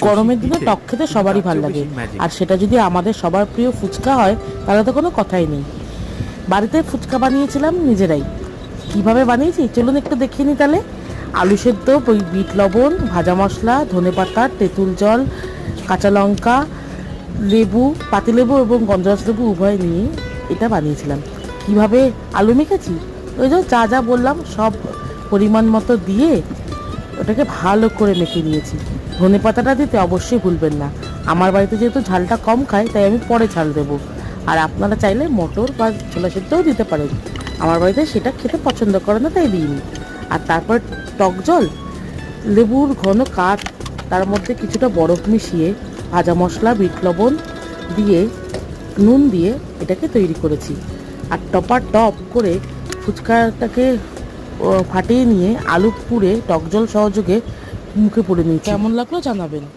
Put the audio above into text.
গরমের দিনে টক খেতে সবারই ভালো লাগে, আর সেটা যদি আমাদের সবার প্রিয় ফুচকা হয় তাহলে তো কোনো কথাই নেই। বাড়িতে ফুচকা বানিয়েছিলাম নিজেরাই। কিভাবে বানিয়েছি চলুন একটু দেখিয়ে নিই তাহলে। আলু সেদ্ধ, বিট লবণ, ভাজা মশলা, ধনেপাতা, তেঁতুল জল, কাঁচা লঙ্কা, লেবু, পাতিলেবু এবং গন্ধরাজ লেবু উভয় নিয়ে এটা বানিয়েছিলাম। কিভাবে আলু মেখেছি, ওই যে যা যা বললাম সব পরিমাণ মতো দিয়ে ওটাকে ভালো করে মেখে নিয়েছি। ধনে পাতাটা দিতে অবশ্যই ভুলবেন না। আমার বাড়িতে যেহেতু ঝালটা কম খায় তাই আমি পরে ঝাল দেবো, আর আপনারা চাইলে মটর বা ছোলা সেদ্ধও দিতে পারেন। আমার বাড়িতে সেটা খেতে পছন্দ করে না তাই দিইনি। আর তারপর টক জল, লেবুর ঘন কাঠ, তার মধ্যে কিছুটা বরফ মিশিয়ে, ভাজা মশলা, বিট লবণ দিয়ে, নুন দিয়ে এটাকে তৈরি করেছি। আর টপ করে ফুচকাটাকে ফাটিয়ে নিয়ে আলু পুড়ে টক জল সহযোগে মুখে পুড়ে নিয়েছি। কেমন লাগলো জানাবেন।